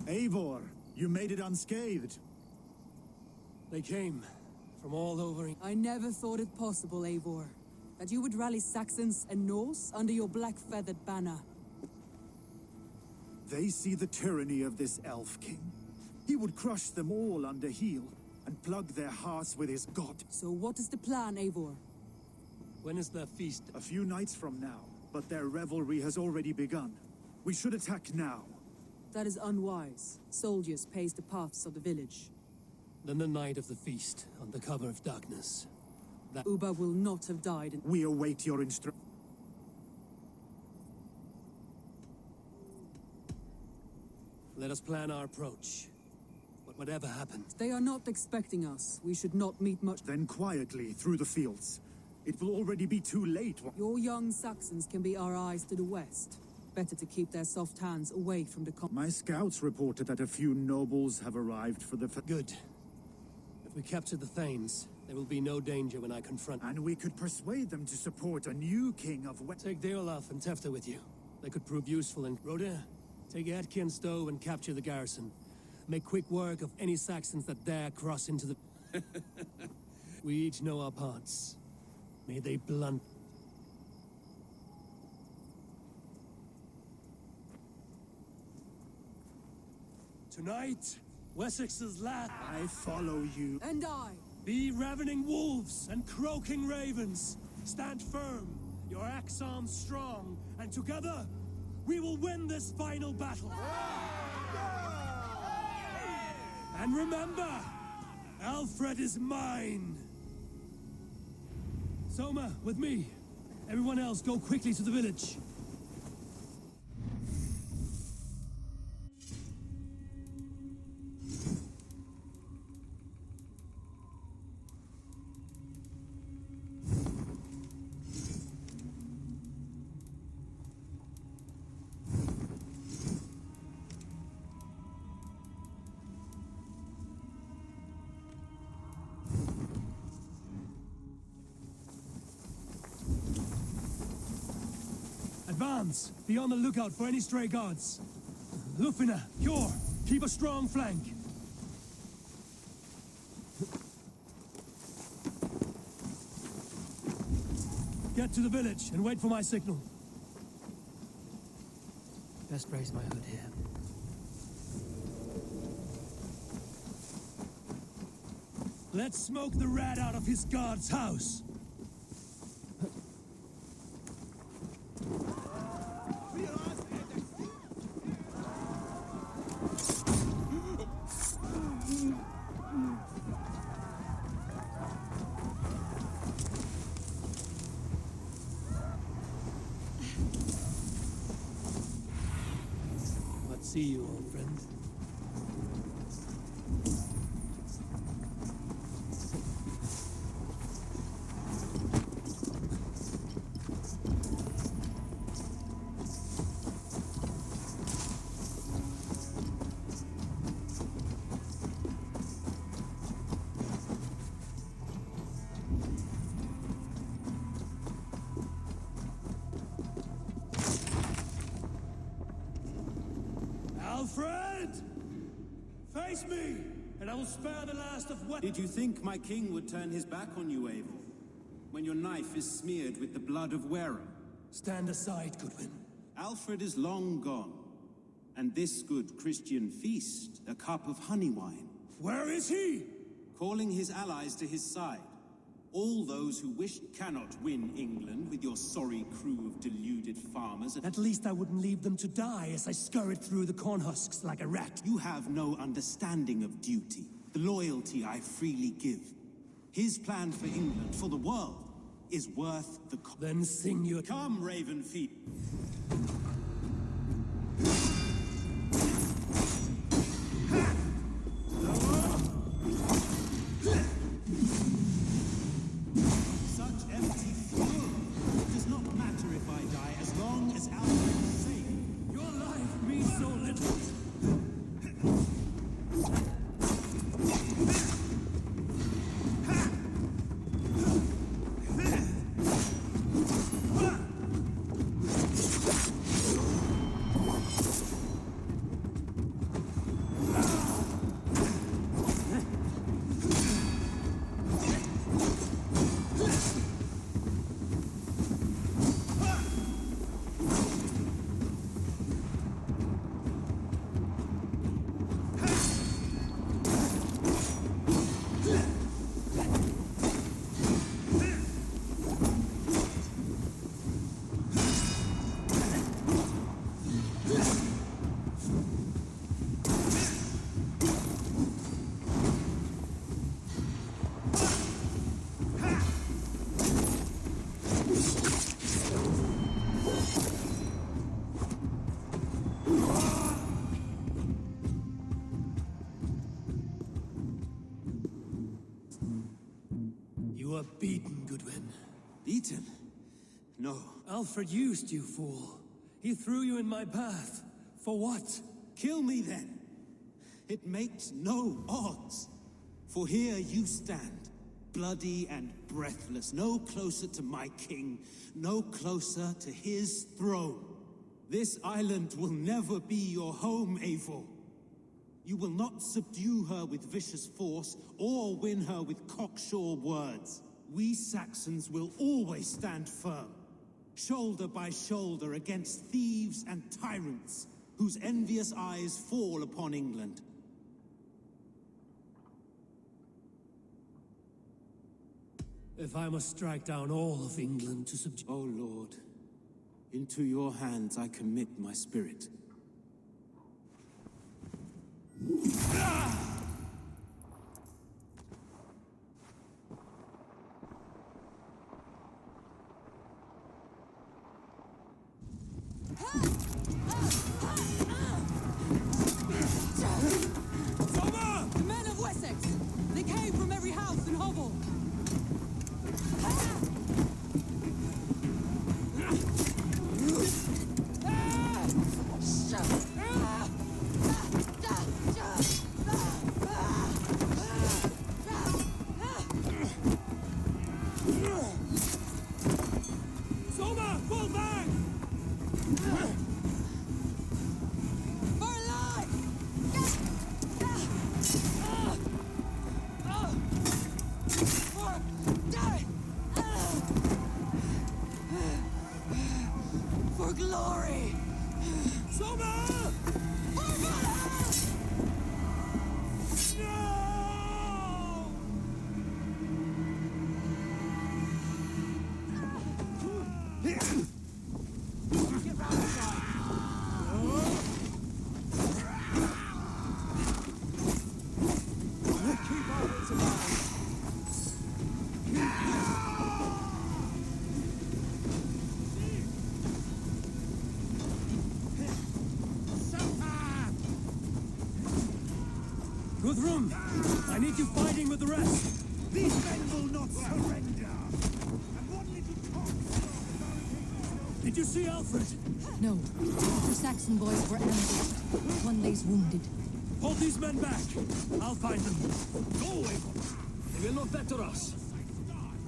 Eivor, you made it unscathed. They came from all over. I never thought it possible, Eivor, that you would rally Saxons and Norse under your black-feathered banner. They see the tyranny of this elf king. He would crush them all under heel and plug their hearts with his god. So what is the plan, Eivor? When is their feast? A few nights from now, but their revelry has already begun. We should attack now. That is unwise. Soldiers pace the paths of the village. Then the night of the feast, under cover of darkness. Uba will not have died. We await your instruction. Let us plan our approach. But whatever happens... They are not expecting us. We should not meet much... Then quietly through the fields. It will already be too late. Your young Saxons can be our eyes to the west. Better to keep their soft hands away from the... My scouts reported that a few nobles have arrived for the... Good. If we capture the Thanes, there will be no danger when I confront... And we could persuade them to support a new king of... Take Deolaf and Tefta with you. They could prove useful in... Rhoda, take Atkin Stowe and capture the garrison. Make quick work of any Saxons that dare cross into the... We each know our parts. May they blunt... Tonight, Wessex's last... I follow you. And I! Be ravening wolves and croaking ravens. Stand firm, your axe arms strong, and together, we will win this final battle. And remember, Alfred is mine. Soma, with me. Everyone else, go quickly to the village. Advance! Be on the lookout for any stray guards. Lufina, Hjor, keep a strong flank. Get to the village and wait for my signal. Best raise my hood here. Let's smoke the rat out of his guard's house. See you, old friend. Alfred! Face me, and I will spare the last of what... Did you think my king would turn his back on you, Eivor? When your knife is smeared with the blood of Wera? Stand aside, Goodwin. Alfred is long gone. And this good Christian feast, a cup of honey wine. Where is he? Calling his allies to his side. All those who wish cannot win England with your sorry crew of deluded farmers. At least I wouldn't leave them to die as I scurried through the corn husks like a rat. You have no understanding of duty, the loyalty I freely give. His plan for England, for the world, is worth the cost. Then sing your... Come, Raven Feet. Ha! are beaten, Goodwin. Beaten? No. Alfred used you, fool. He threw you in my path. For what? Kill me then. It makes no odds. For here you stand, bloody and breathless, no closer to my king, no closer to his throne. This island will never be your home, Eivor. You will not subdue her with vicious force, or win her with cocksure words. We Saxons will always stand firm, shoulder by shoulder against thieves and tyrants, whose envious eyes fall upon England. If I must strike down all of England to subdue... O Lord, into your hands I commit my spirit. The men of Wessex! They came from every house and hovel! Soma, fall back! For life! For glory! Soma! For Valhalla! No! Get round the side! Keep our wits about us. Guthrum, I need you fighting with the rest. These men will not surrender! And what little talk... Did you see Alfred? No, the Saxon boys were ambushed. One lays wounded. Hold these men back. I'll find them. Go away from them. They will not better us.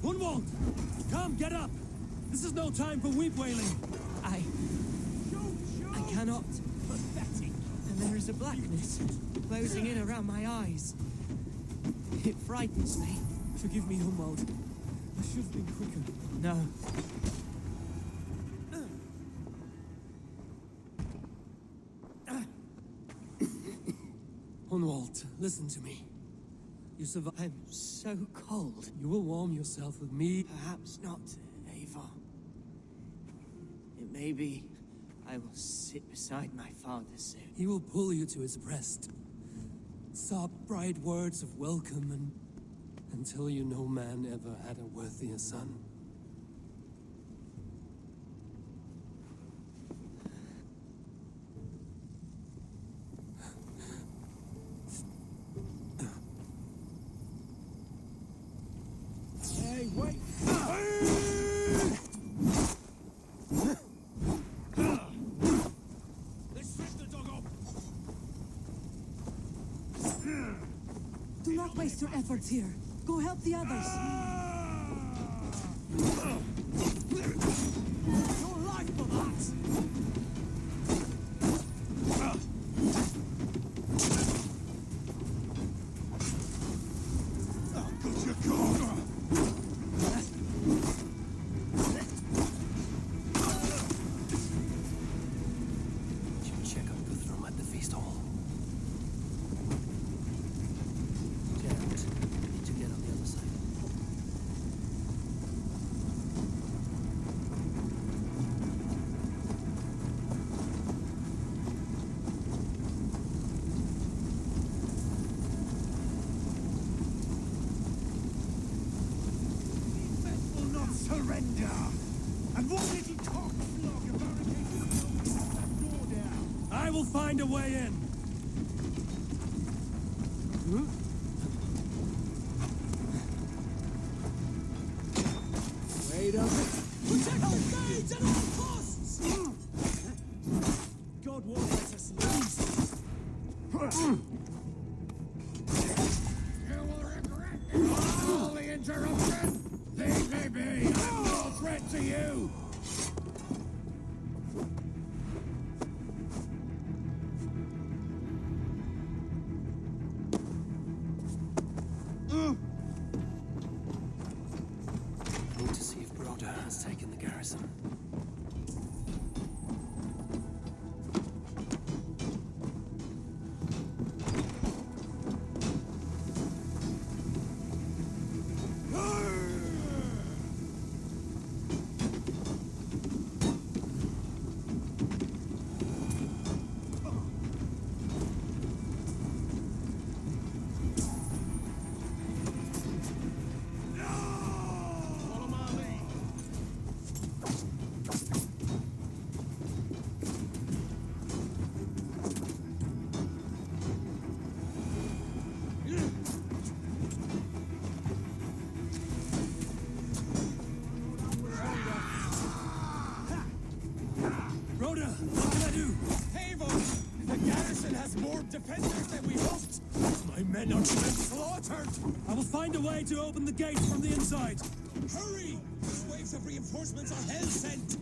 Gunwald, come, get up. This is no time for weep wailing. I cannot. Pathetic. And there is a blackness closing in around my eyes. It frightens me. Forgive me, Gunwald. I should have been quicker. No. Gunwald, listen to me. You survived. I'm so cold. You will warm yourself with me. Perhaps not, Eivor. It may be I will sit beside my father soon. He will pull you to his breast. Sob bright words of welcome and until you know man ever had a worthier son. Hey, wait! Let's strip the dog off. Do not waste your efforts here. Go help the others. Your life for that! Oh, good you go! You check on Guthrum at the feast hall. Geralt, need to get on the other side. These men will not surrender! And what little cock flog a barricade that door down? I will find a way in. afraid of it. Protect our blades at all costs! God won't let us lose. You will regret all the interruption. Leave me be. I'm no threat to you. Need to see if Broda has taken the garrison. Follow my lead. Broda, what can I do? Avon, the garrison has more defenders than we hoped. My men are being slaughtered. I will find a way to open the gates from the inside. Hurry! Waves of reinforcements are hell sent.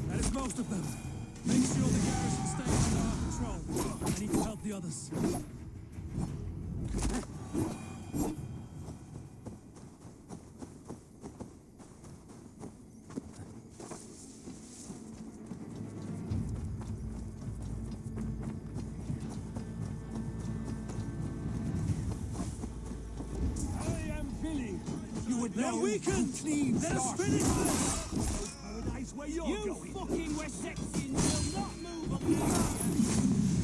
That is most of them. Make sure the garrison stays under our control. I need to help the others. I am Billy. You would They're know. weakened! Let us finish this! Paradise where you're You going. fucking Wessexians will not move on this.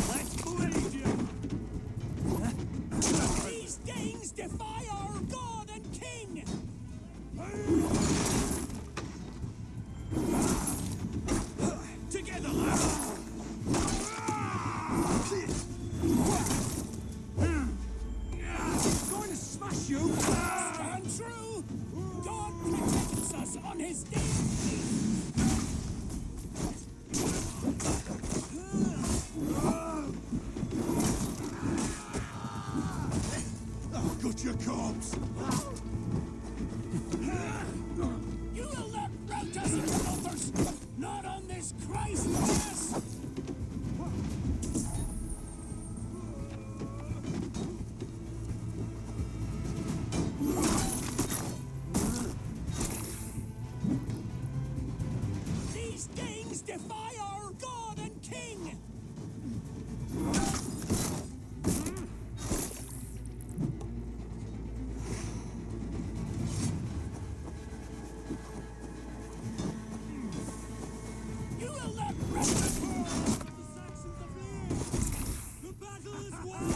Let's bleed you. These Danes defy our god and king! Together, lads. corpse! You will not rout us, loafers! Not on this Christ Mass! These Danes defy our God and King! You will not rout us! The Saxons are fleeing! The battle is won!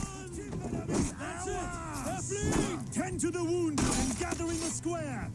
That's it! They're fleeing! Tend to the wounded and gather in the square!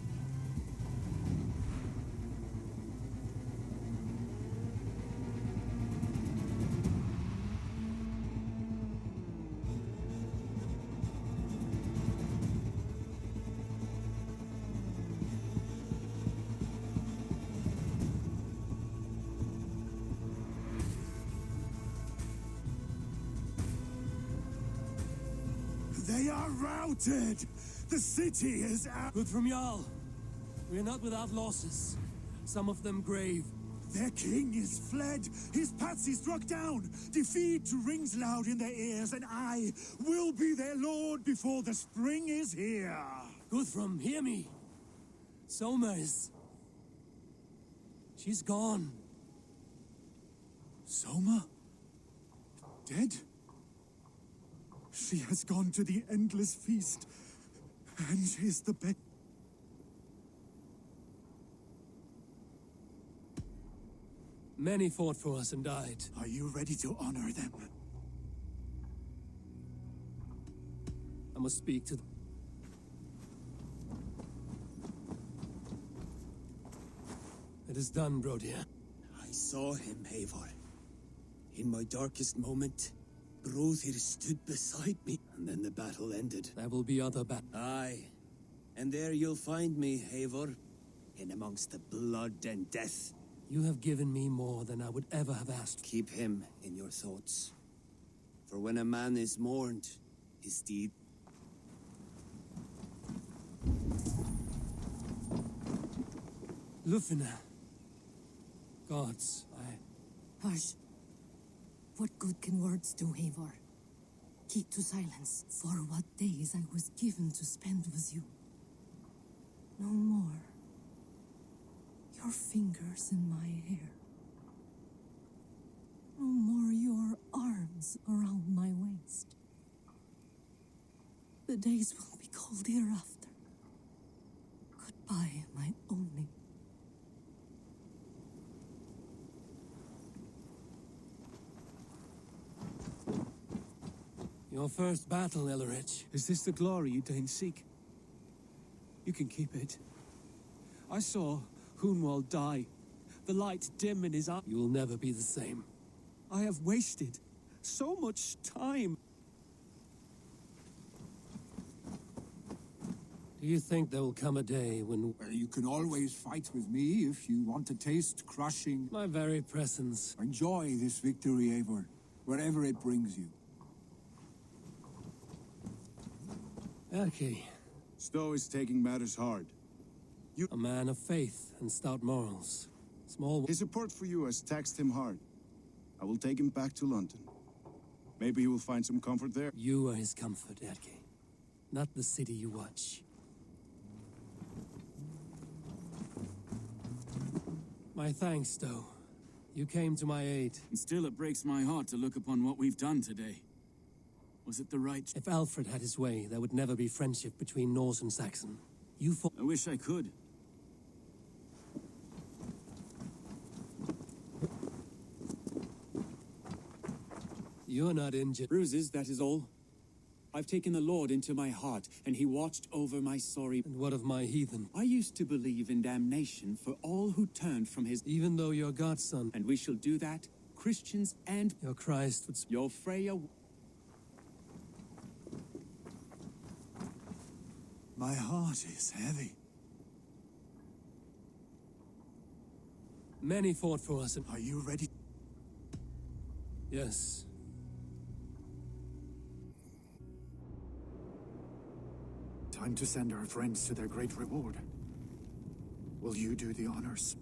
They are routed! The city is out! Good from Jarl. We are not without losses. Some of them grave. Their king is fled! His patsy struck down! Defeat rings loud in their ears, and I will be their lord before the spring is here! Guthrum, hear me. Soma is... She's gone. Soma? Dead? She has gone to the endless feast, and is the bed. Many fought for us and died. Are you ready to honor them? I must speak to them. It is done, Brodir. I saw him, Eivor. In my darkest moment, Brodir stood beside me, and then the battle ended. There will be other Aye. And there you'll find me, Eivor, in amongst the blood and death. You have given me more than I would ever have asked. Keep him in your thoughts. For when a man is mourned, his deed... Lufina. Gods, Hush. What good can words do, Eivor? Keep to silence. For what days I was given to spend with you. No more. Your fingers in my hair. No more your arms around my waist. The days will be cold hereafter. Goodbye, my only. your first battle, Elrich. Is this the glory you deign seek? You can keep it. I saw Hunwald die, the light dim in his eye. You will never be the same. I have wasted so much time. Do you think there will come a day when... Well, you can always fight with me if you want to taste crushing. My very presence... Enjoy this victory, Eivor, wherever it brings you. Erki, Stowe is taking matters hard. a man of faith and stout morals. Small... His support for you has taxed him hard. I will take him back to London. Maybe he will find some comfort there. You are his comfort, Erki. Not the city you watch. My thanks, Stowe. You came to my aid. And still it breaks my heart to look upon what we've done today. Was it the right... If Alfred had his way, there would never be friendship between Norse and Saxon. You fought... I wish I could. You're not injured. Bruises, that is all. I've taken the Lord into my heart, and he watched over my sorry... And what of my heathen? I used to believe in damnation for all who turned from his... Even though you're God's son. And we shall do that, Christians and... Your Christ would... Your Freya... My heart is heavy. Many fought for us and... Are you ready? Yes. Time to send our friends to their great reward. Will you do the honors?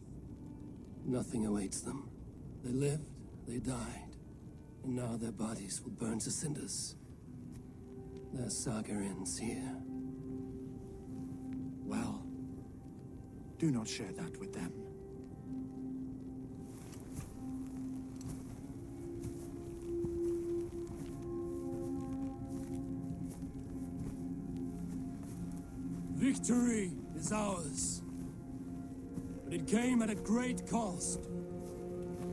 Nothing awaits them. They lived, they died, and now their bodies will burn to cinders. Their saga ends here. Well, do not share that with them. Victory is ours. But it came at a great cost.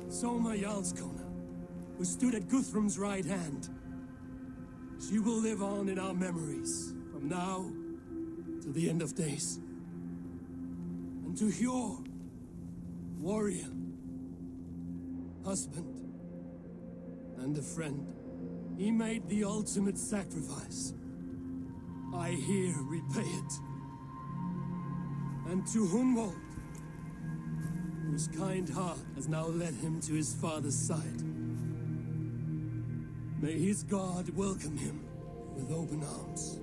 Soma Jarlskona, who stood at Guthrum's right hand. She will live on in our memories, from now to the end of days. And to Hjor, warrior, husband, and a friend, he made the ultimate sacrifice. I here repay it. And to Hunwald, whose kind heart has now led him to his father's side. May his God welcome him with open arms.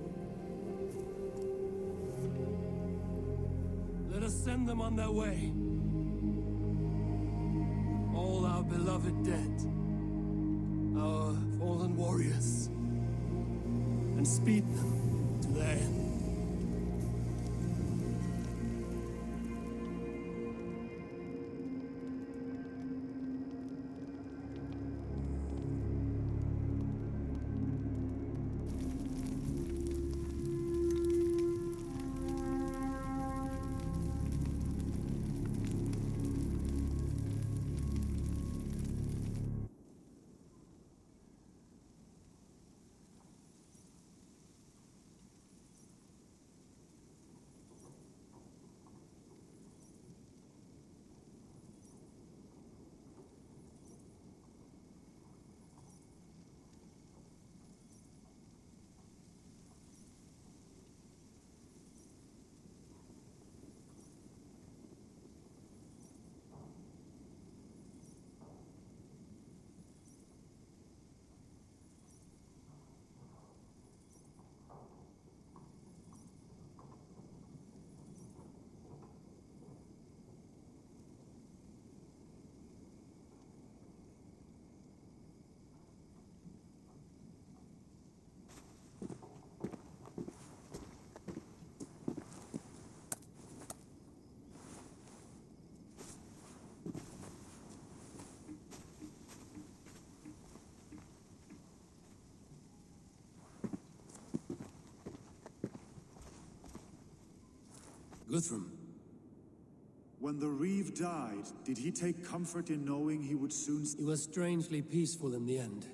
Let us send them on their way. All our beloved dead, our fallen warriors, and speed them to their end. Guthrum. When the Reeve died, did he take comfort in knowing he would soon... He was strangely peaceful in the end,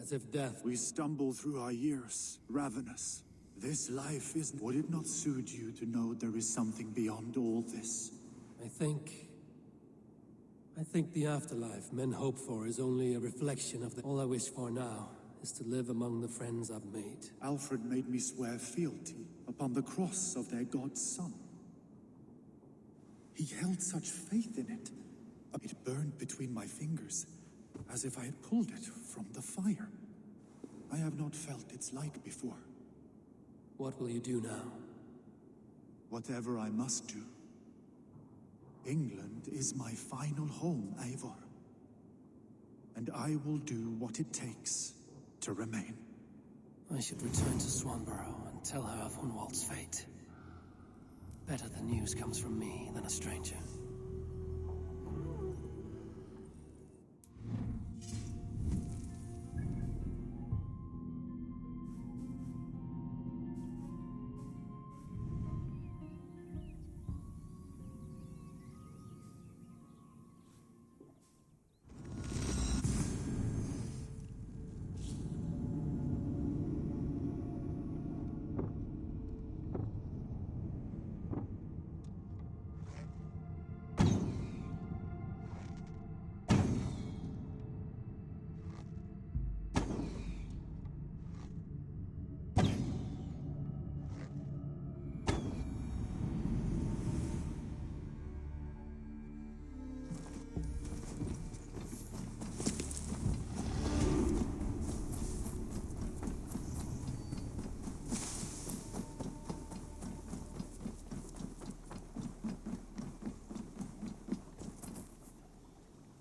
as if death... We stumble through our years, ravenous. This life is... Would it not soothe you to know there is something beyond all this? I think the afterlife men hope for is only a reflection of the... All I wish for now is to live among the friends I've made. Alfred made me swear fealty upon the cross of their god's son. He held such faith in it. It burned between my fingers, as if I had pulled it from the fire. I have not felt its like before. What will you do now? Whatever I must do. England is my final home, Eivor. And I will do what it takes to remain. I should return to Swanborough and tell her of Hunwald's fate. Better the news comes from me than a stranger.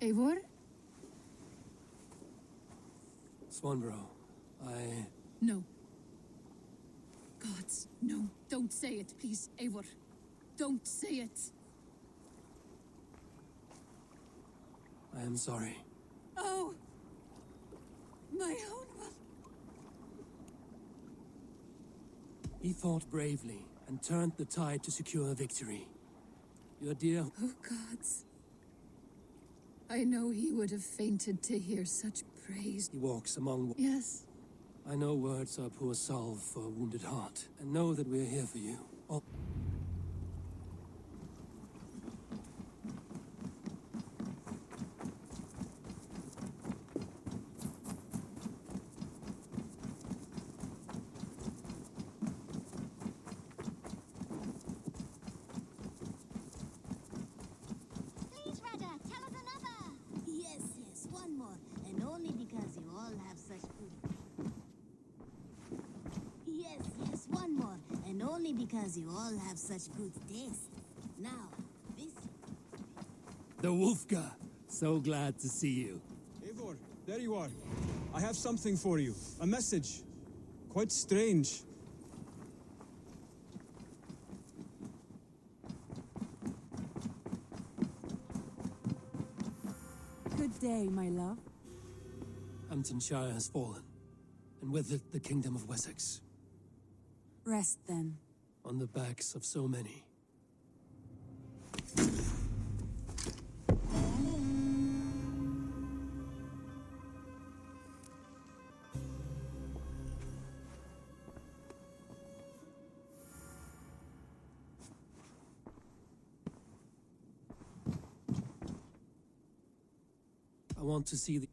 Eivor? Swanborough, No. Gods, no. Don't say it, please, Eivor. Don't say it. I am sorry. Oh! My own one. He fought bravely and turned the tide to secure victory. Your dear... Oh, gods. I know he would have fainted to hear such praise. He walks among... Yes. I know words are poor salve for a wounded heart, and know that we're here for you. All... Please, Rada, tell us another. Yes, yes, one more, and only because you all have such good. Yes, yes, one more, and only because you all have such good taste. Now, this. The Wolfga! So glad to see you. Eivor, there you are. I have something for you. A message. Quite strange. Good day, my love. Hamptonshire has fallen, and with it the kingdom of Wessex, Rest then. on the backs of so many. I want to see the...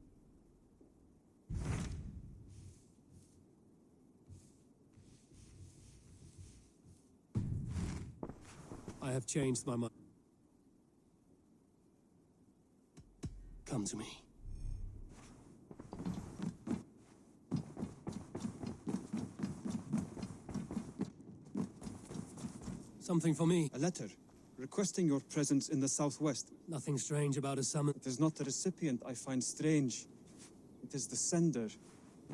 I have changed my mind. Come to me. Something for me. A letter requesting your presence in the southwest. Nothing strange about a summon. It is not the recipient I find strange. It is the sender.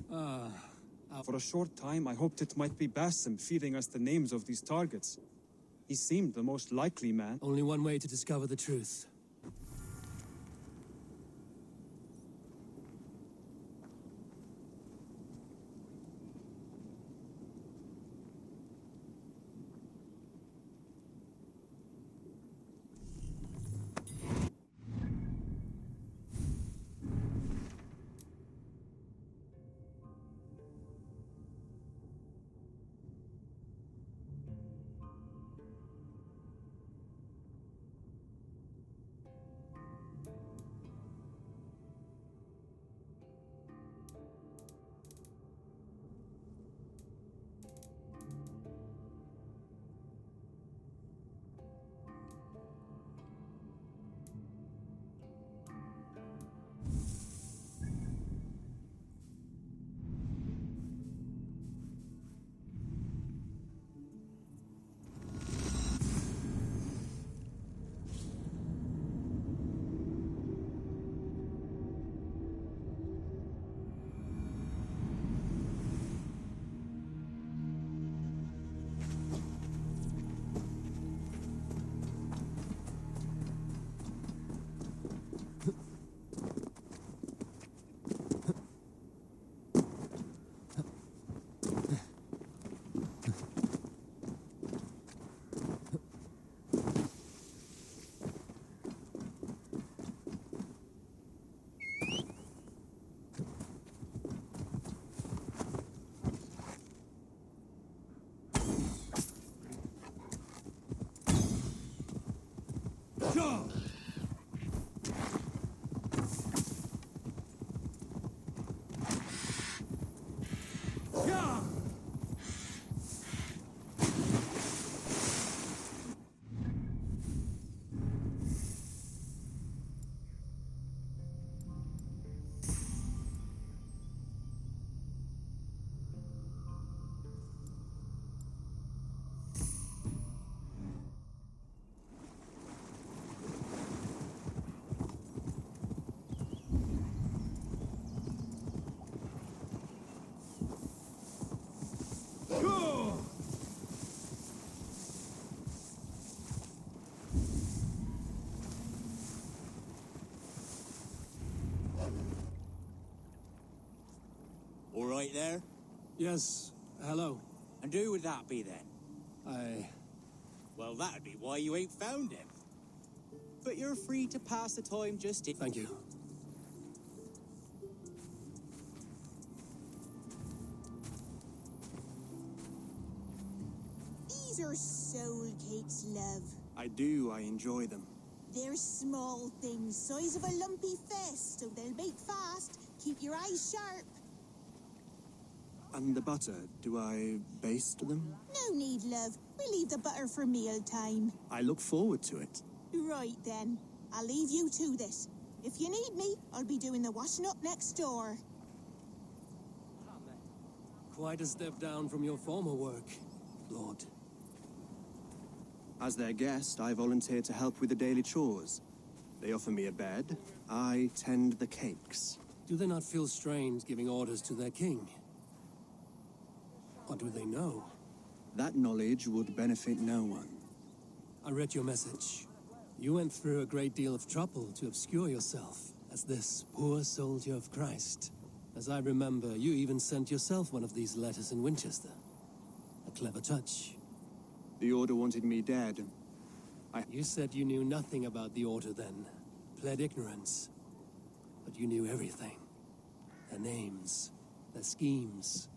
For a short time, I hoped it might be Basim feeding us the names of these targets. He seemed the most likely man. Only one way to discover the truth. All right there? Yes, hello. And who would that be then? Well, that'd be why you ain't found him. But you're free to pass the time just in. Thank you. These are soul cakes, love. I do, I enjoy them. They're small things, size of a lumpy fist, so they'll bake fast. Keep your eyes sharp. And the butter, do I baste them? No need, love. We'll leave the butter for meal time. I look forward to it. Right then. I'll leave you to this. If you need me, I'll be doing the washing up next door. Quite a step down from your former work, Lord. As their guest, I volunteered to help with the daily chores. They offer me a bed. I tend the cakes. Do they not feel strange giving orders to their king? Or do they know? That knowledge would benefit no one. I read your message. You went through a great deal of trouble to obscure yourself as this poor soldier of Christ. As I remember, you even sent yourself one of these letters in Winchester. A clever touch. The Order wanted me dead. You said you knew nothing about the Order then. Pled ignorance. But you knew everything. Their names. Their schemes.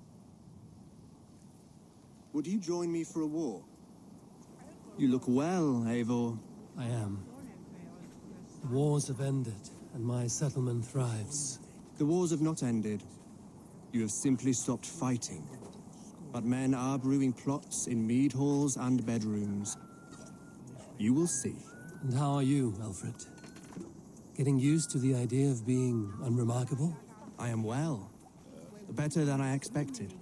Would you join me for a war? You look well, Eivor. I am. The wars have ended, and my settlement thrives. The wars have not ended. You have simply stopped fighting. But men are brewing plots in mead halls and bedrooms. You will see. And how are you, Alfred? Getting used to the idea of being unremarkable? I am well. Better than I expected.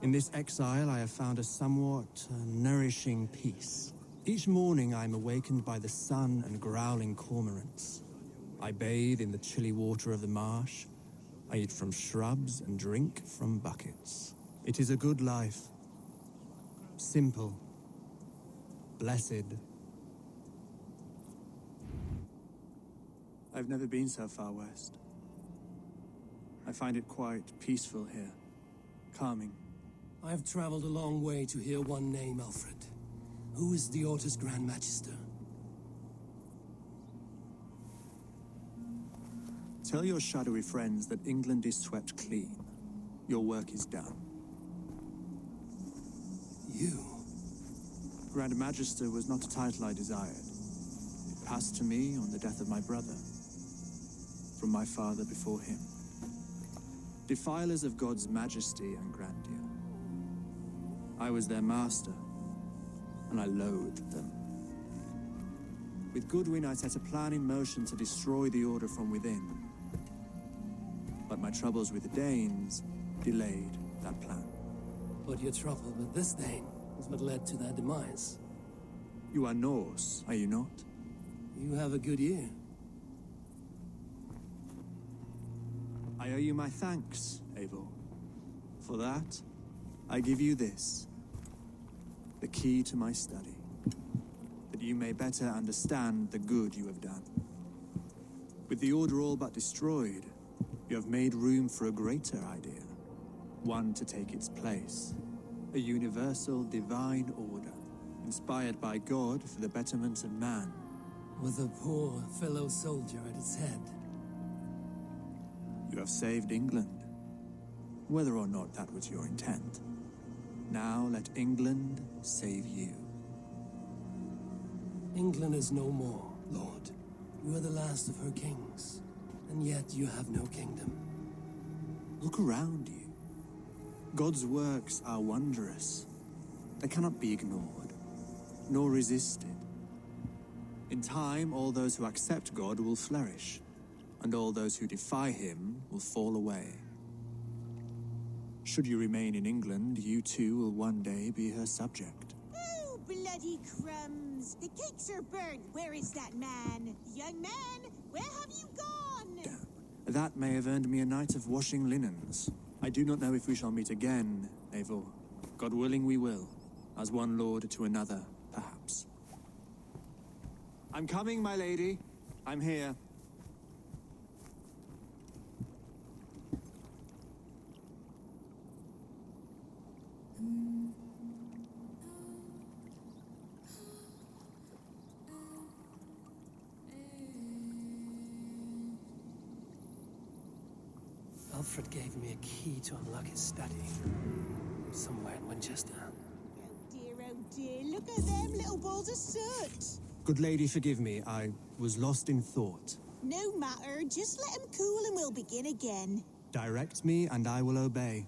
In this exile, I have found a somewhat nourishing peace. Each morning, I am awakened by the sun and growling cormorants. I bathe in the chilly water of the marsh. I eat from shrubs and drink from buckets. It is a good life. Simple. Blessed. I've never been so far west. I find it quite peaceful here. Calming. I've traveled a long way to hear one name, Alfred. Who is the Order's Grand Magister? Tell your shadowy friends that England is swept clean. Your work is done. You? Grand Magister was not a title I desired. It passed to me on the death of my brother. From my father before him. Defilers of God's majesty and grandeur. I was their master, and I loathed them. With Goodwin, I set a plan in motion to destroy the Order from within. But my troubles with the Danes delayed that plan. But your trouble with this Dane is what led to their demise. You are Norse, are you not? You have a good ear. I owe you my thanks, Eivor. For that, I give you this. The key to my study. That you may better understand the good you have done. With the Order all but destroyed, you have made room for a greater idea. One to take its place. A universal divine order, inspired by God for the betterment of man. With a poor fellow soldier at its head. You have saved England, whether or not that was your intent. Now let England save you. England is no more, Lord. You are the last of her kings, and yet you have no kingdom. Look around you. God's works are wondrous. They cannot be ignored, nor resisted. In time, all those who accept God will flourish, and all those who defy him will fall away. Should you remain in England, you too will one day be her subject. Oh, bloody crumbs! The cakes are burnt. Where is that man? Young man, where have you gone? That may have earned me a night of washing linens. I do not know if we shall meet again, Eivor. God willing, we will. As one lord to another, perhaps. I'm coming, my lady. I'm here. Alfred gave me a key to unlock his study. Somewhere in Winchester. Oh dear, look at them little balls of soot. Good lady, forgive me. I was lost in thought. No matter, just let them cool and we'll begin again. Direct me, and I will obey.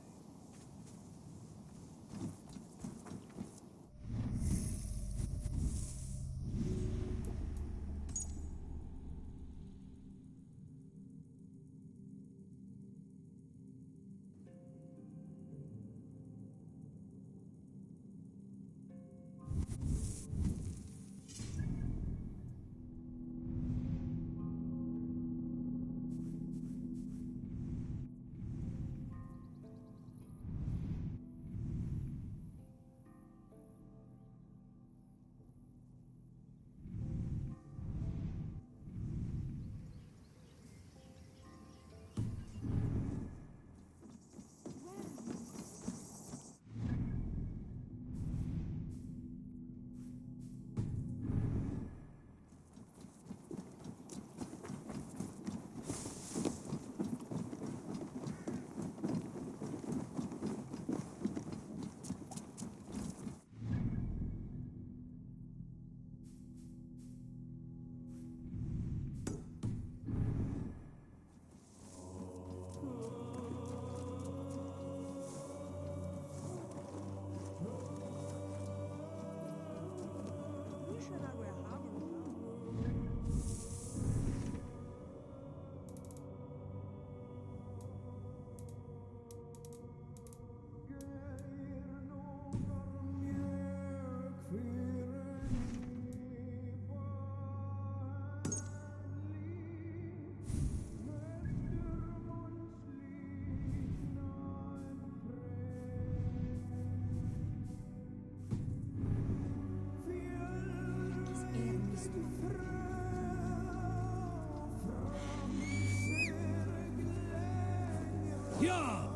Yeah!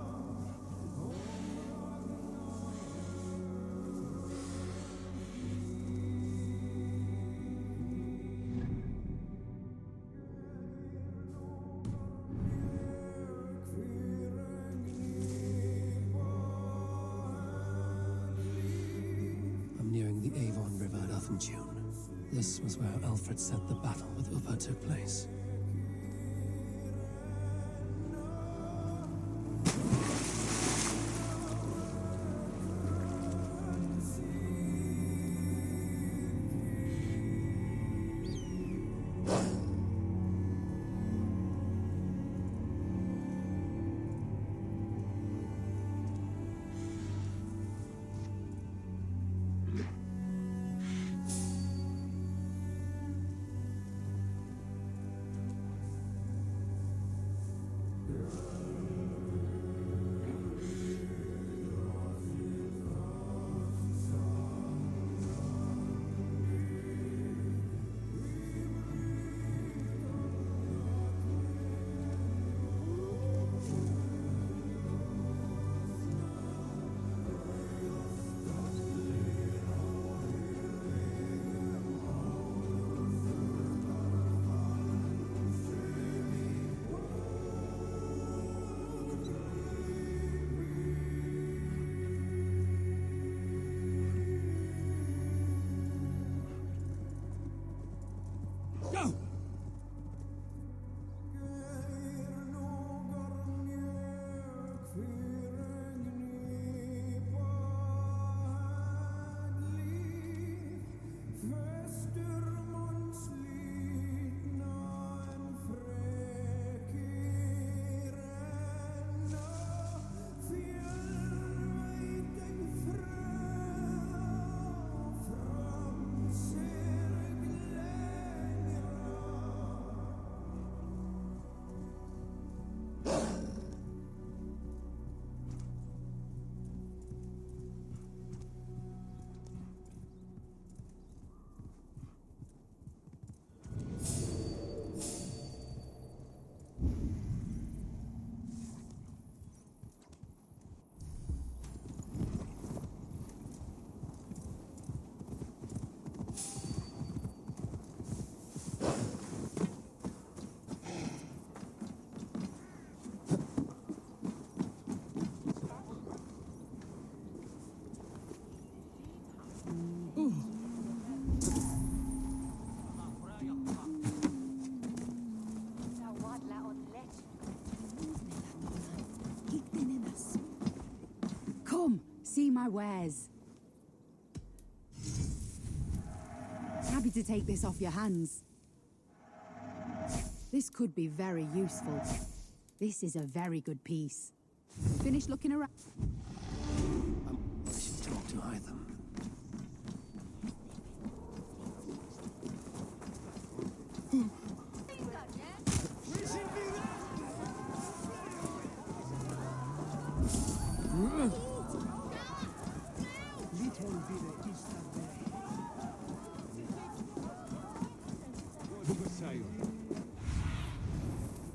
I'm nearing the Avon River at Athenstune. This was where Alfred said the battle with Uppa took place. Come, see my wares. Happy to take this off your hands. This could be very useful. This is a very good piece. Finish looking around. I should talk to Hytham.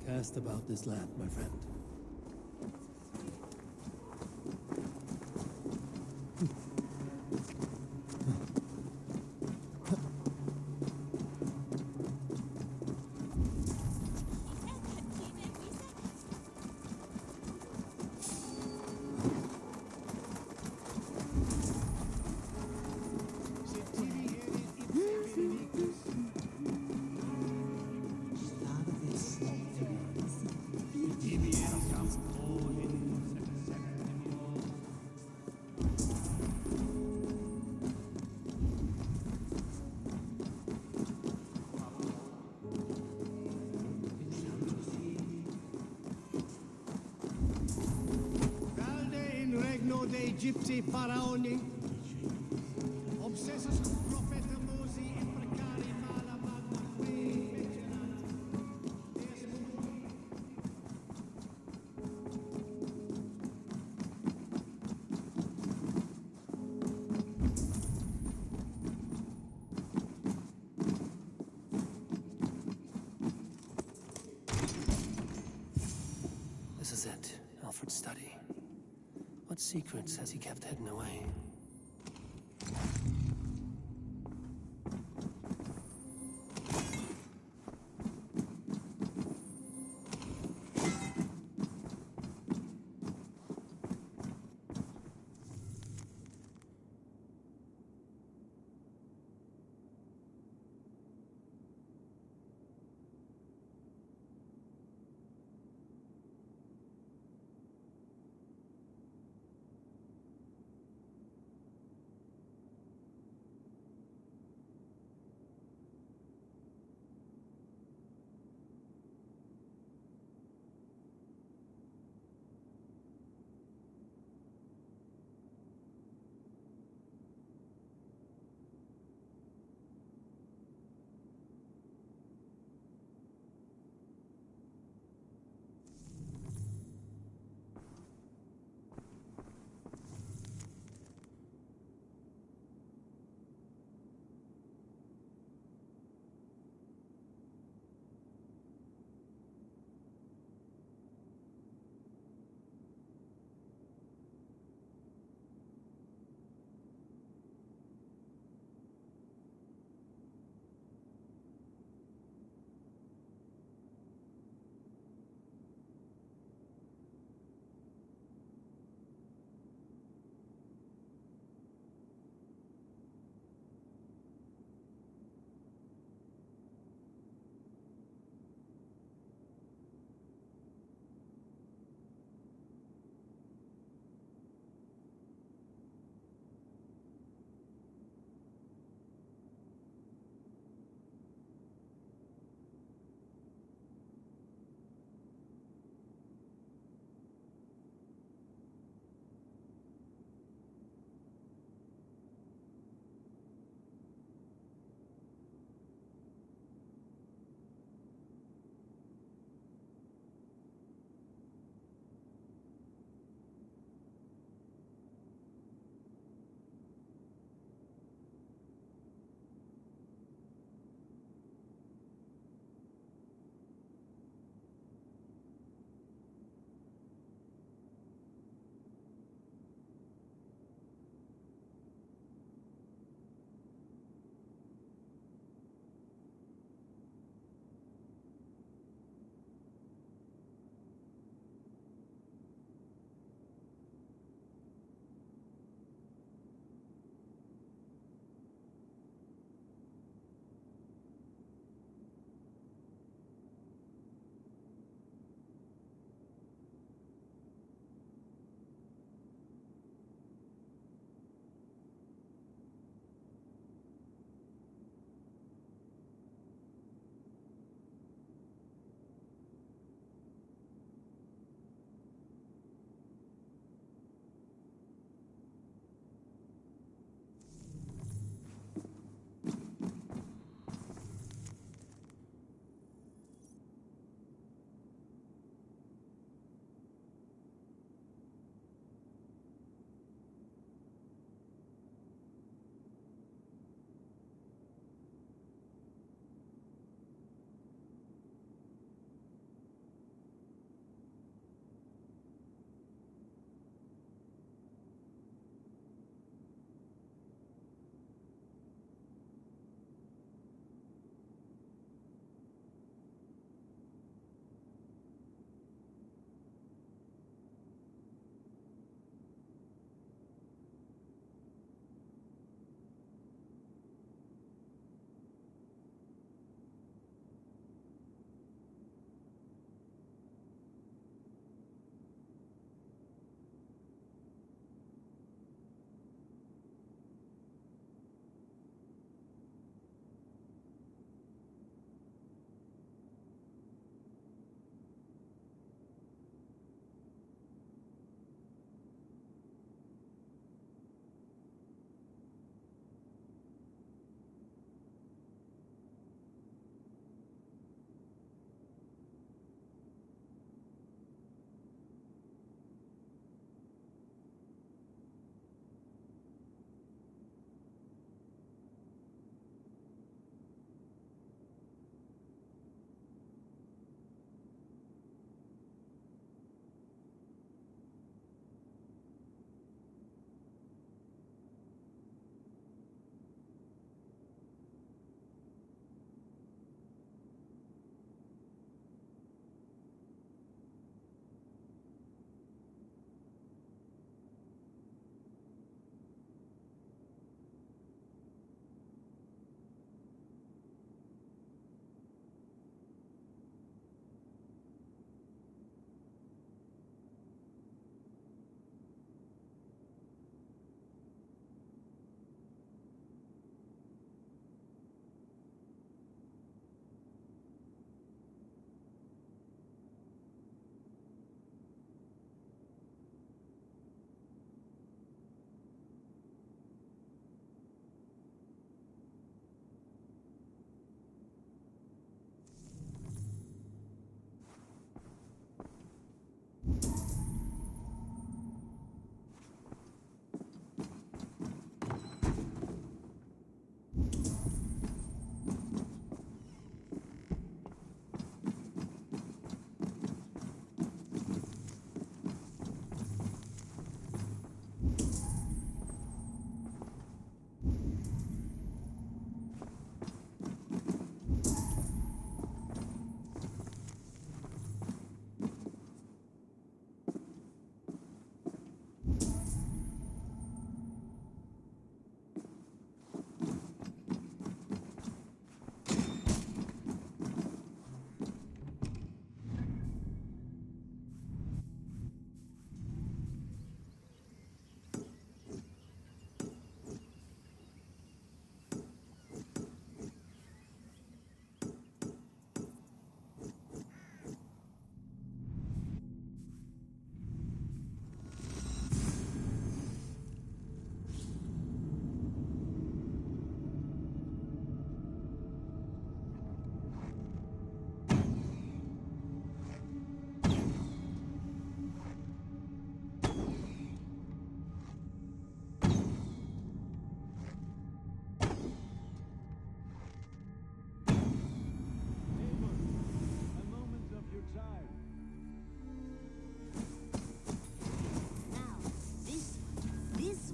Cast about this land, my friend. Egypti faraoni, obsessus cum profeta Mosi e precari mala magna qui This is it, Alfred's study. What secrets has he kept hidden away?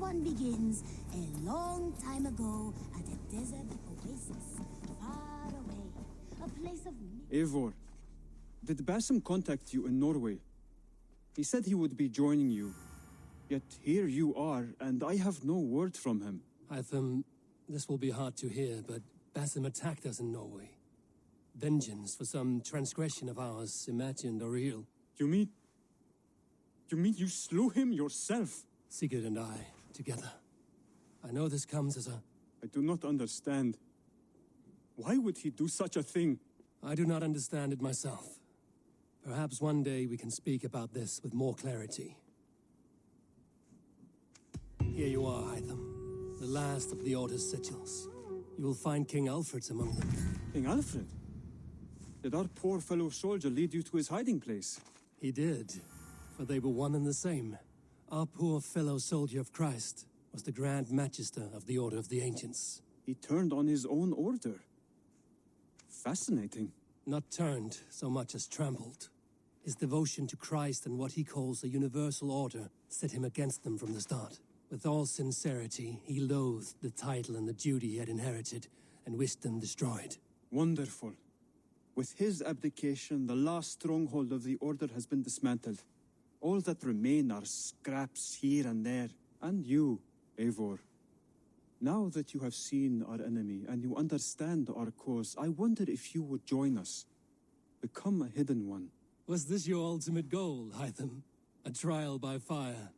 one begins a long time ago at a desert oasis, far away. A place of... Eivor, did Basim contact you in Norway? He said he would be joining you. Yet here you are, and I have no word from him. Hytham, this will be hard to hear, but Basim attacked us in Norway. Vengeance for some transgression of ours, imagined or real. You mean you slew him yourself? Sigurd and I, together. I know this comes as a... I do not understand. Why would he do such a thing? I do not understand it myself. Perhaps one day we can speak about this with more clarity. Here you are, Hytham. The last of the Order's sigils. You will find King Alfred's among them. King Alfred? Did our poor fellow soldier lead you to his hiding place? He did, for they were one and the same. Our poor fellow soldier of Christ was the Grand Magister of the Order of the Ancients. He turned on his own order. Fascinating. Not turned so much as trampled. His devotion to Christ and what he calls a universal order set him against them from the start. With all sincerity, he loathed the title and the duty he had inherited and wished them destroyed. Wonderful. With his abdication, the last stronghold of the Order has been dismantled. All that remain are scraps here and there. And you, Eivor. Now that you have seen our enemy and you understand our cause, I wonder if you would join us. Become a hidden one. Was this your ultimate goal, Hytham? A trial by fire?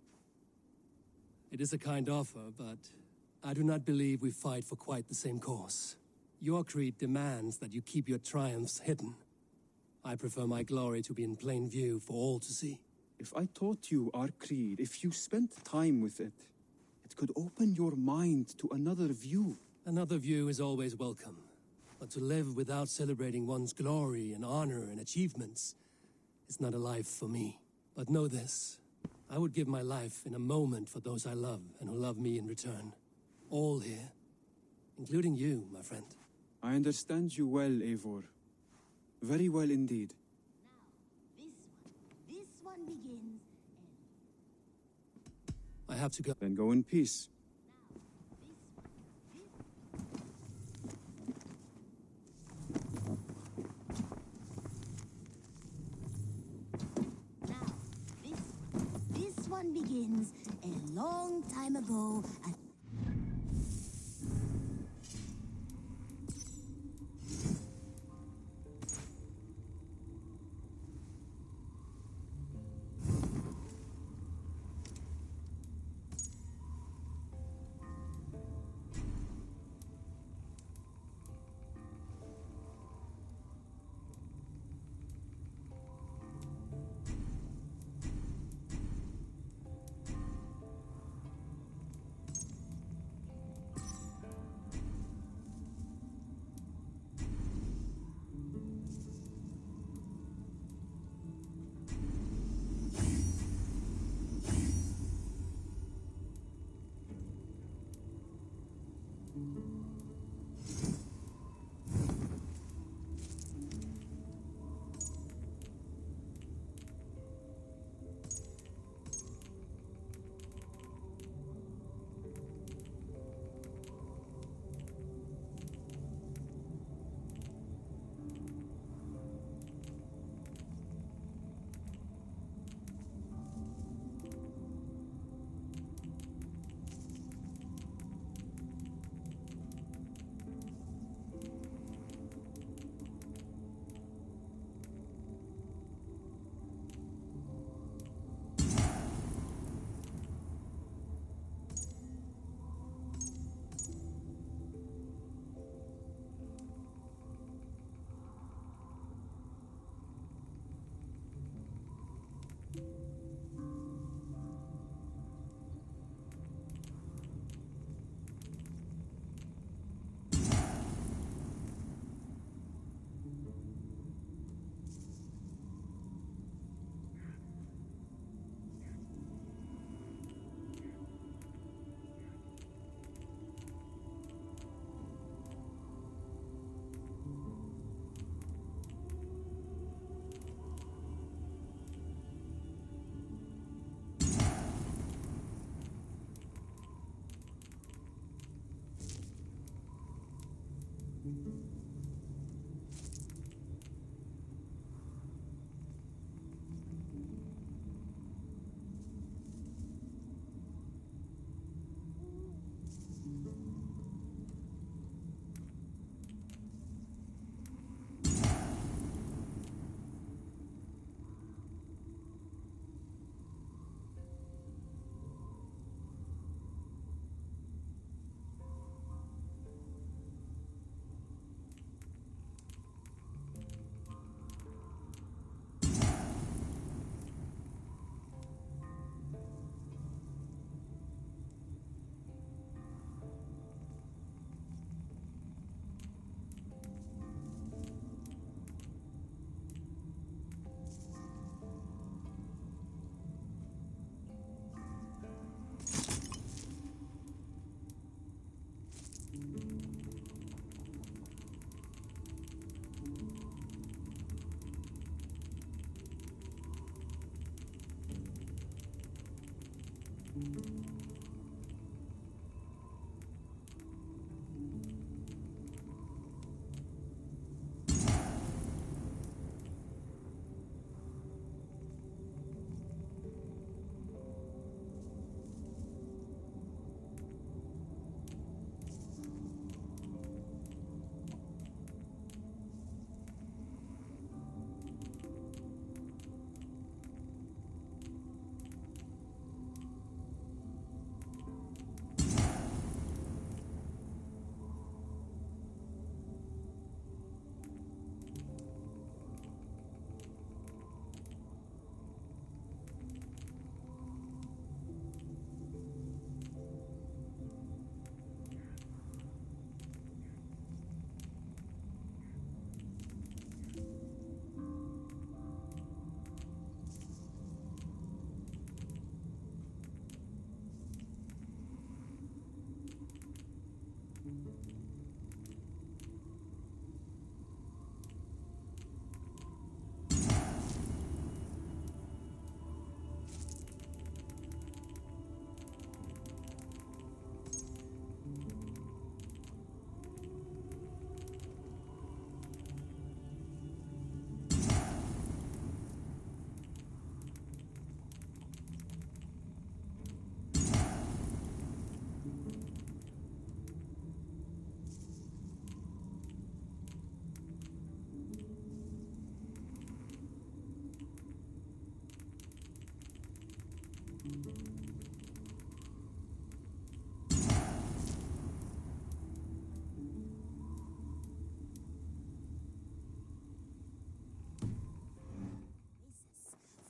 It is a kind offer, but I do not believe we fight for quite the same cause. Your creed demands that you keep your triumphs hidden. I prefer my glory to be in plain view for all to see. If I taught you our creed, if you spent time with it, it could open your mind to another view. Another view is always welcome. But to live without celebrating one's glory and honor and achievements is not a life for me. But know this, I would give my life in a moment for those I love and who love me in return. All here, including you, my friend. I understand you well, Eivor. Very well indeed. This one begins. I have to go. Then go in peace. This one begins a long time ago at...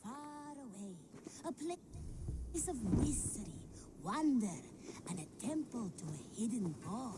Far away, a place of mystery, wonder, and a temple to a hidden god.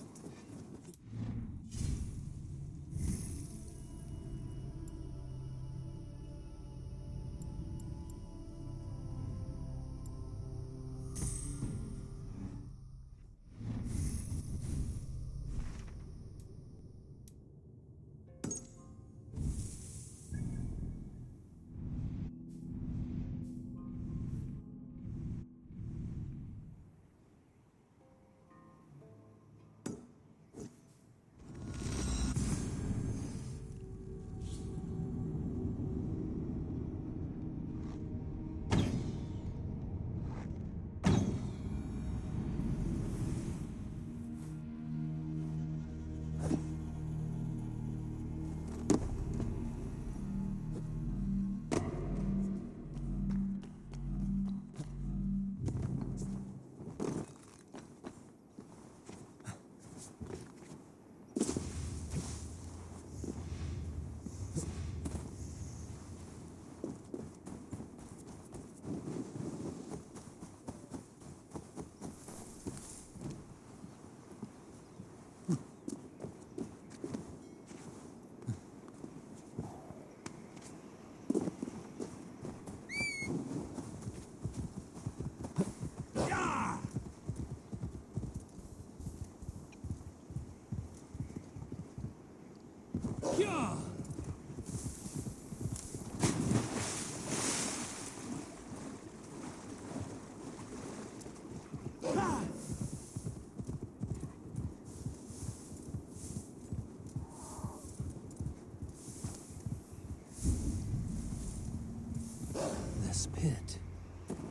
This pit.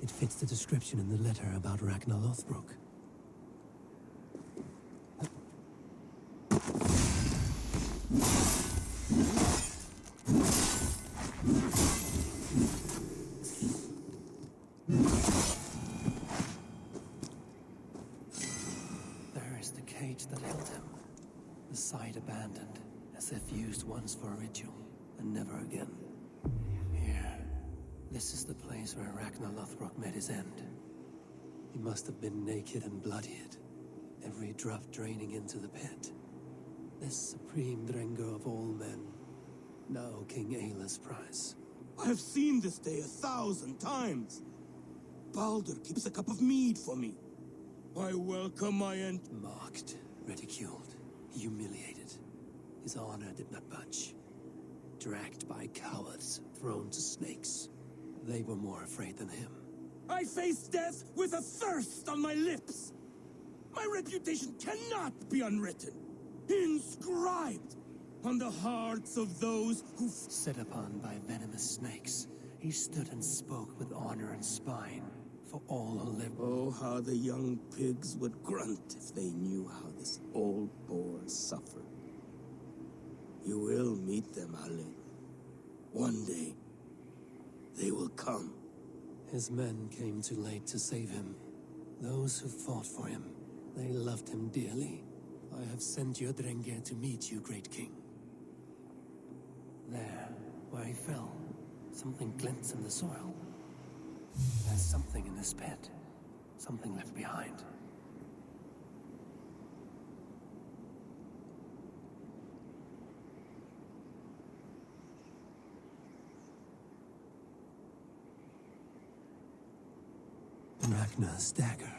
It fits the description in the letter about Ragnar Lothbrok. There is the cage that held him. The site abandoned, as if used once for a ritual, and never again. Here. This is the place where Ragnar Lothbrok met his end. He must have been naked and bloodied, every drop draining into the pit. This supreme Drengo of all men, now King Ayla's prize. I have seen this day 1,000 times. Baldur keeps a cup of mead for me. I welcome my end. Mocked, ridiculed, humiliated. His honor did not budge. Dragged by cowards, thrown to snakes. They were more afraid than him. I face death with a thirst on my lips. My reputation cannot be unwritten, inscribed on the hearts of those who Set upon by venomous snakes, he stood and spoke with honor and spine for all who live. Oh, how the young pigs would grunt if they knew how this old boar suffered. You will meet them, Ale. One day, they will come. His men came too late to save him. Those who fought for him, they loved him dearly. I have sent Drenge to meet you, great king. There, where he fell, something glints in the soil. There's something in this pit. Something left behind. Ragnar's dagger.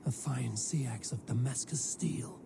A fine sea axe of Damascus steel.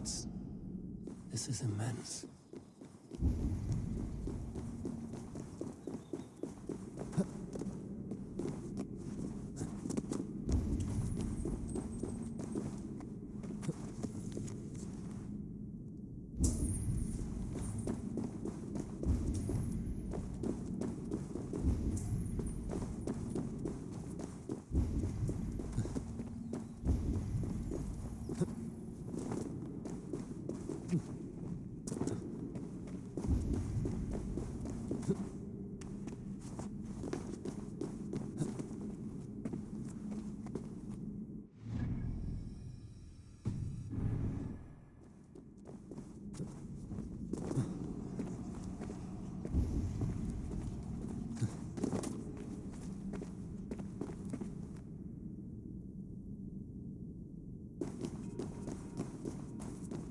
gods. This is immense.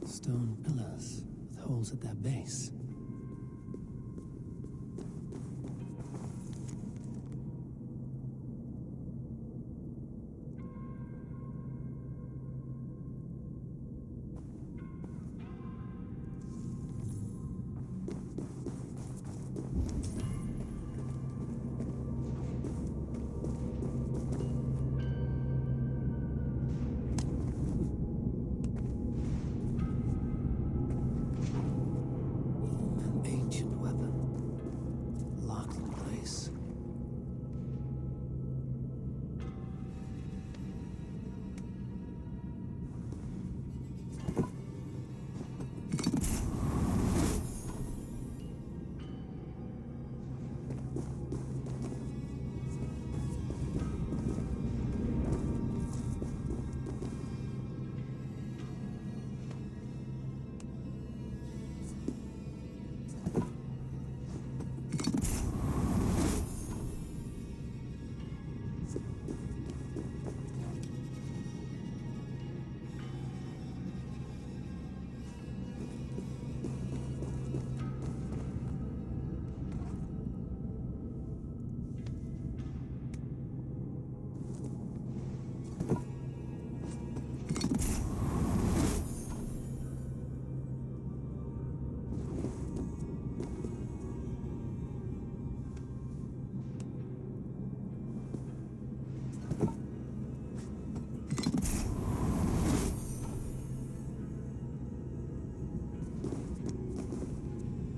Stone pillars with holes at their base.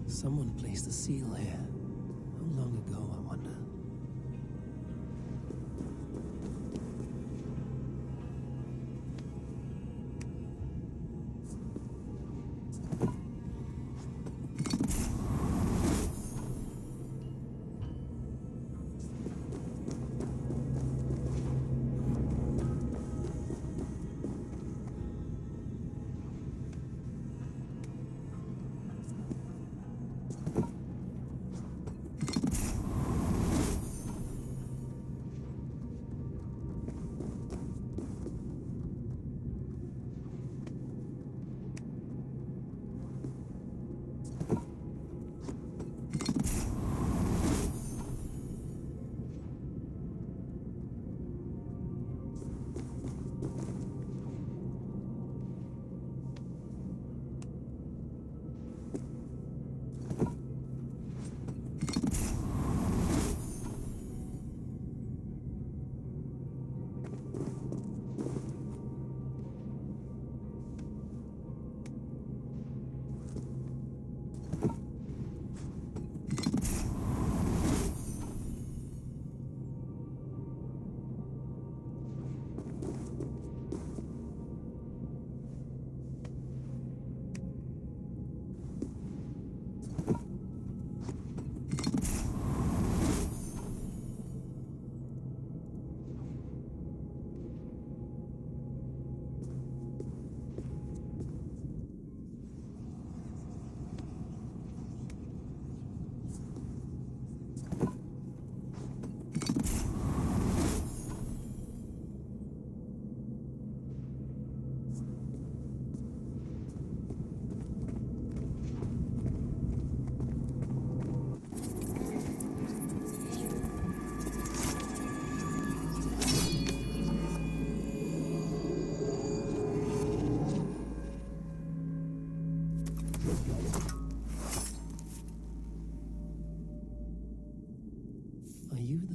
Someone placed a seal here. How long ago, I wonder?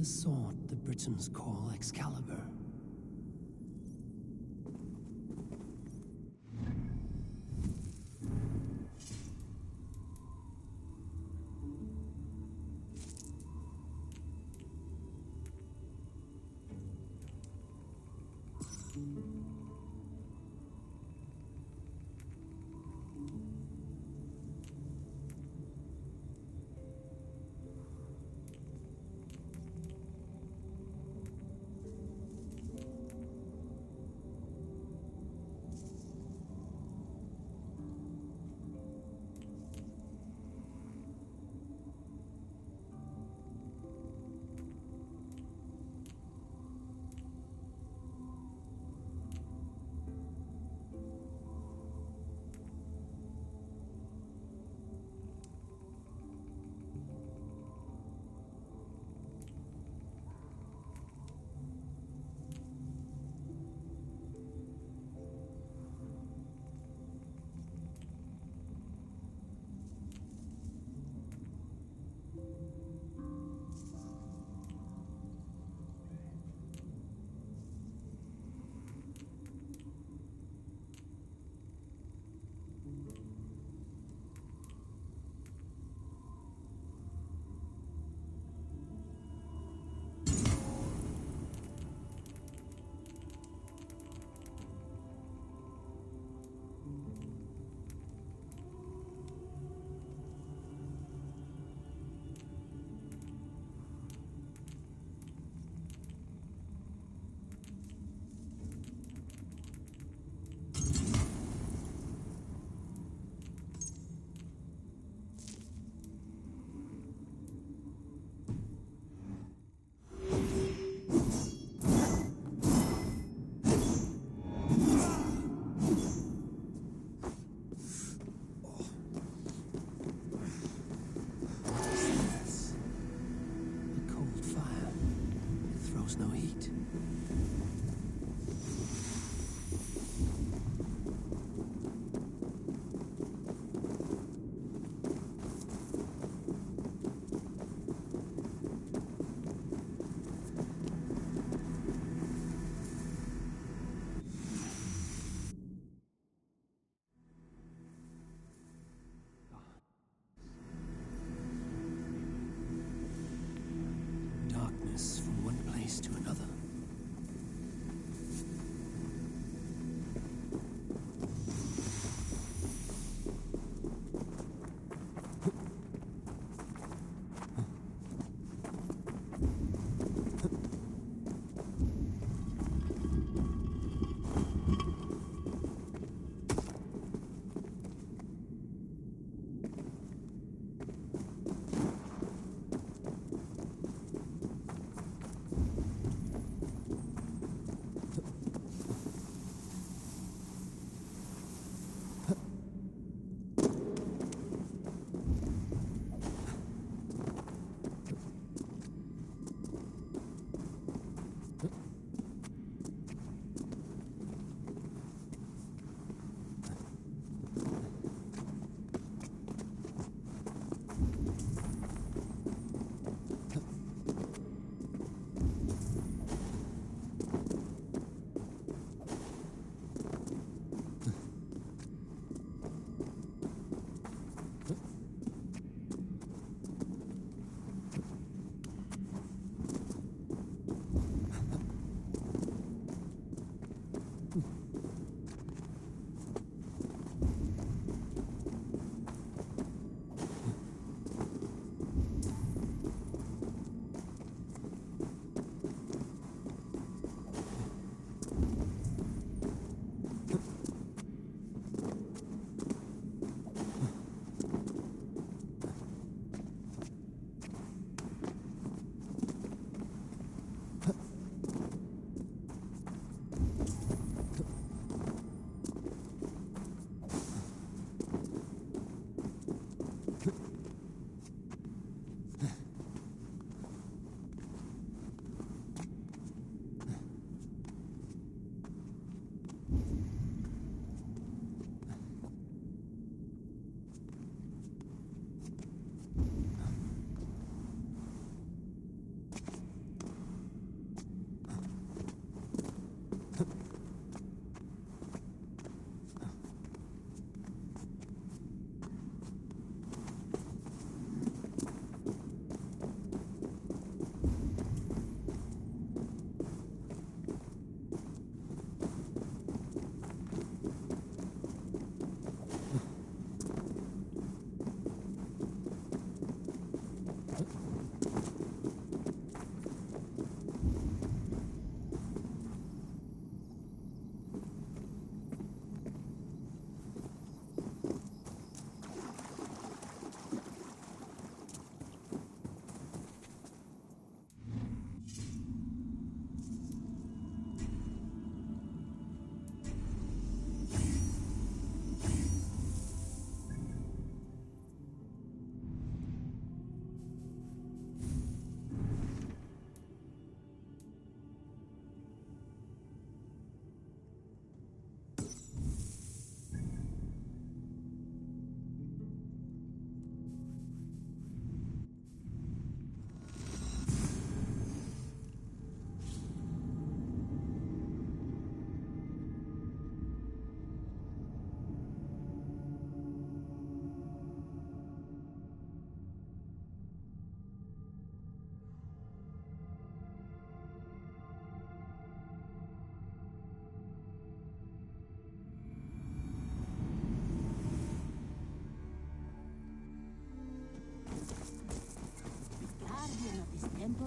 the sword the Britons call Excalibur. No heat. Darkness from one place to another.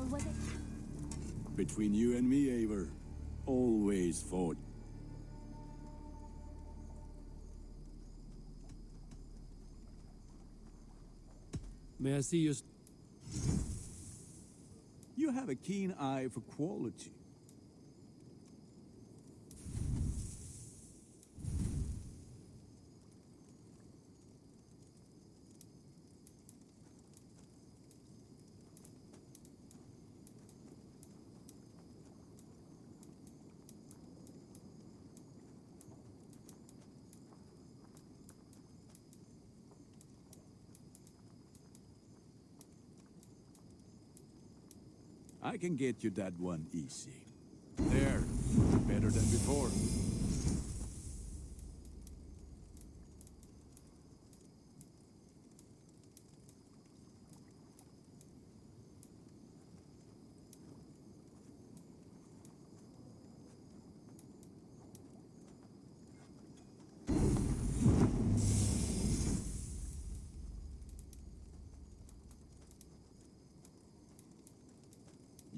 was it? Between you and me, Eivor, always fought. May I see your... You have a keen eye for quality. I can get you that one easy. There, better than before.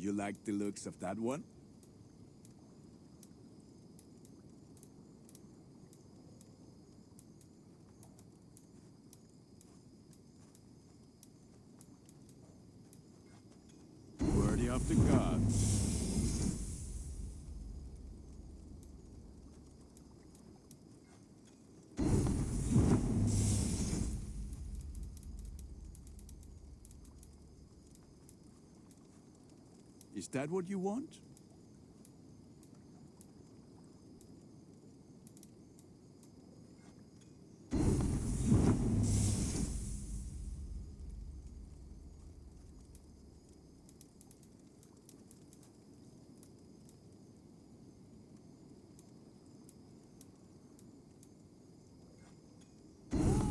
You like the looks of that one? Worthy of the gods. Is that what you want?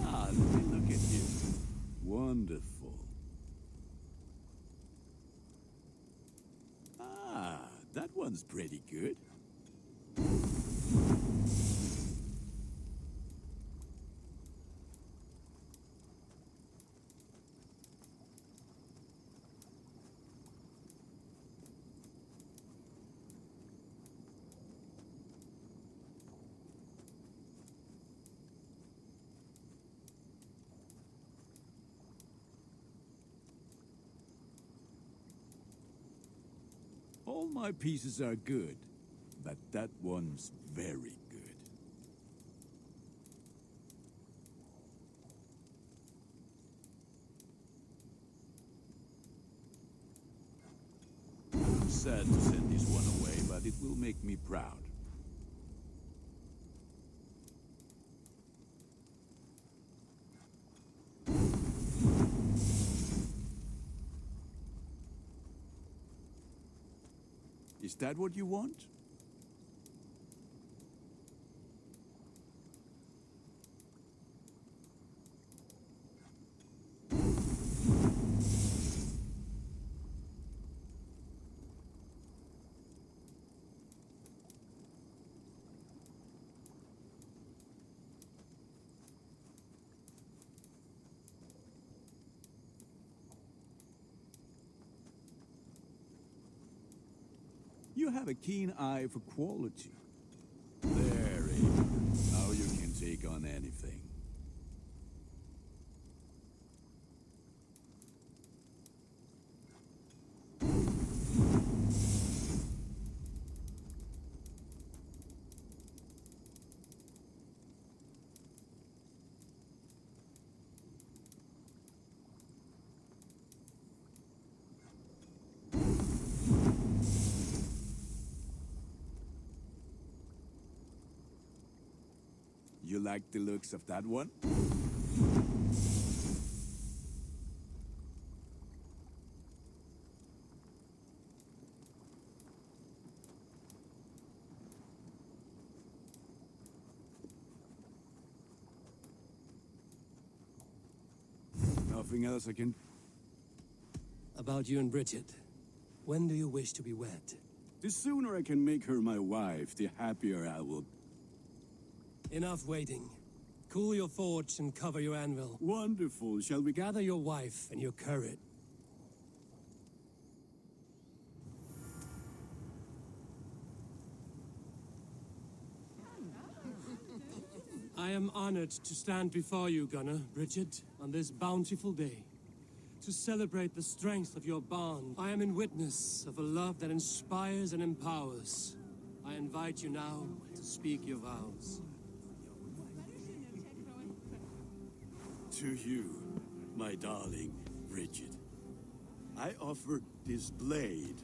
Ah, let me look at you. Wonderful. That one's pretty good. All my pieces are good, but that one's very good. I'm sad to send this one away, but it will make me proud. Is that what you want? You have a keen eye for quality. There, Eivor. Now you can take on anything. You like the looks of that one? Nothing else I can... About you and Bridget. When do you wish to be wed? The sooner I can make her my wife, the happier I will... Enough waiting. Cool your forge and cover your anvil. Wonderful. Shall we... Gather your wife and your courage. I am honored to stand before you, Gunnar, Bridget, on this bountiful day. To celebrate the strength of your bond, I am in witness of a love that inspires and empowers. I invite you now to speak your vows. To you, my darling Bridget, I offer this blade,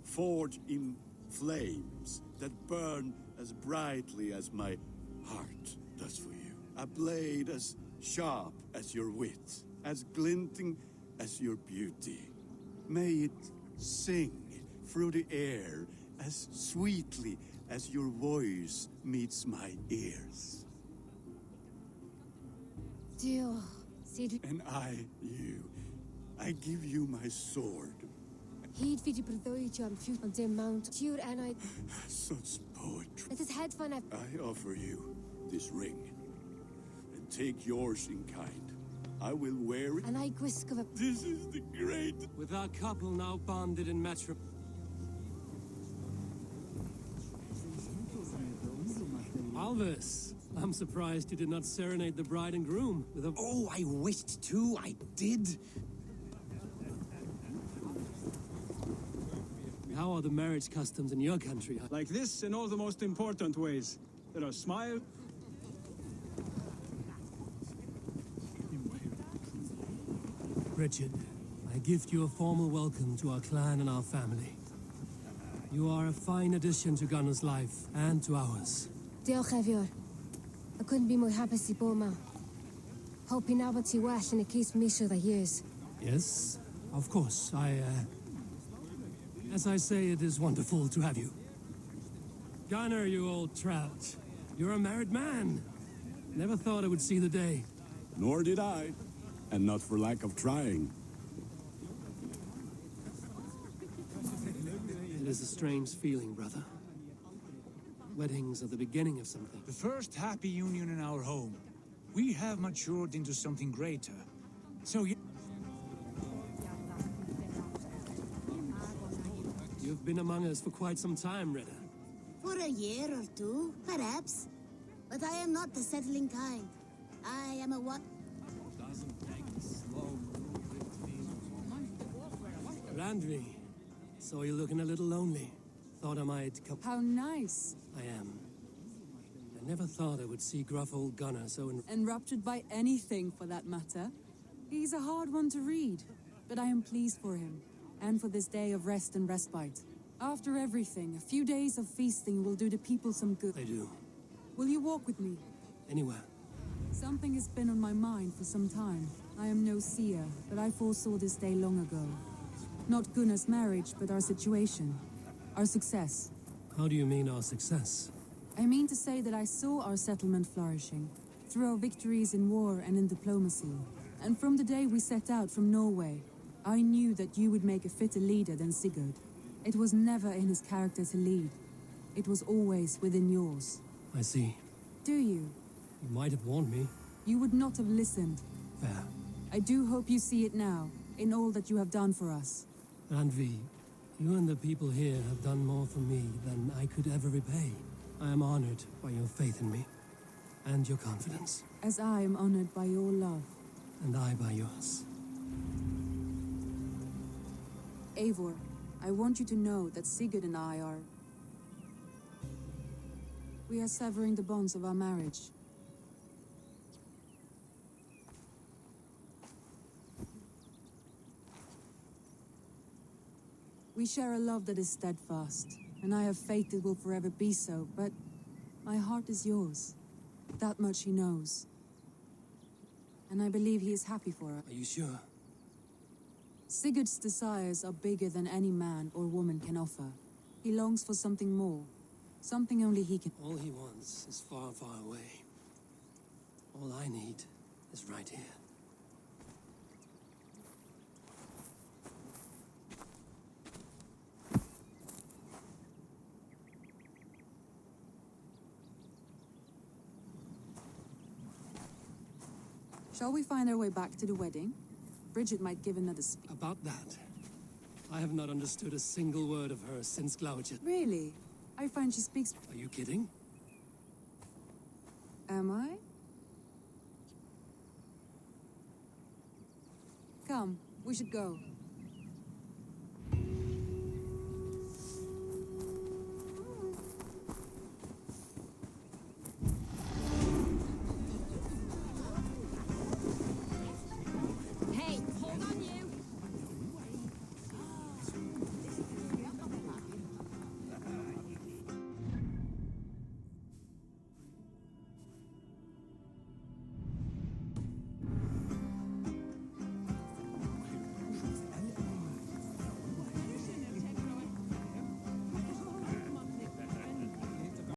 forged in flames that burn as brightly as my heart does for you. A blade as sharp as your wit, as glinting as your beauty. May it sing through the air as sweetly as your voice meets my ears. And I, you, I give you my sword. Such poetry. I offer you this ring, and take yours in kind. I will wear it. This is the great. With our couple now bonded in matrimony. Alvis, I'm surprised you did not serenade the bride and groom with a... Oh, I wished to. I did. How are the marriage customs in your country? Like this in all the most important ways. There are smile. Richard, I gift you a formal welcome to our clan and our family. You are a fine addition to Gunnar's life and to ours. Diolch Evior. I couldn't be more happy to Boma. Hoping now but you wash and it keeps me sure the years. Yes, of course. As I say, it is wonderful to have you. Gunnar, you old trout. You're a married man. Never thought I would see the day. Nor did I. And not for lack of trying. It is a strange feeling, brother. Weddings are the beginning of something. The first happy union in our home. We have matured into something greater. So You've been among us for quite some time, Reda. For a year or two, perhaps. But I am not the settling kind. I am a what? Randvi, saw you looking a little lonely. Thought I might come. How nice. I am. I never thought I would see gruff old Gunnar so enraptured by anything, for that matter. He's a hard one to read, but I am pleased for him, and for this day of rest and respite. After everything, a few days of feasting will do the people some good. They do. Will you walk with me? Anywhere. Something has been on my mind for some time. I am no seer, but I foresaw this day long ago. Not Gunnar's marriage, but our situation. Our success. How do you mean our success? I mean to say that I saw our settlement flourishing, through our victories in war and in diplomacy. And from the day we set out from Norway, I knew that you would make a fitter leader than Sigurd. It was never in his character to lead. It was always within yours. I see. Do you? You might have warned me. You would not have listened. Fair. I do hope you see it now, in all that you have done for us. Randvi, you and the people here have done more for me than I could ever repay. I am honored by your faith in me, and your confidence. As I am honored by your love. And I by yours. Eivor, I want you to know that Sigurd and I are... We are severing the bonds of our marriage. We share a love that is steadfast, and I have faith it will forever be so, but my heart is yours. That much he knows. And I believe he is happy for us. Are you sure? Sigurd's desires are bigger than any man or woman can offer. He longs for something more. Something only he can... All he wants is far, far away. All I need is right here. Shall we find our way back to the wedding? Bridget might give another speech. About that, I have not understood a single word of hers since Glaucia. Really? I find she speaks... Are you kidding? Am I? Come, we should go.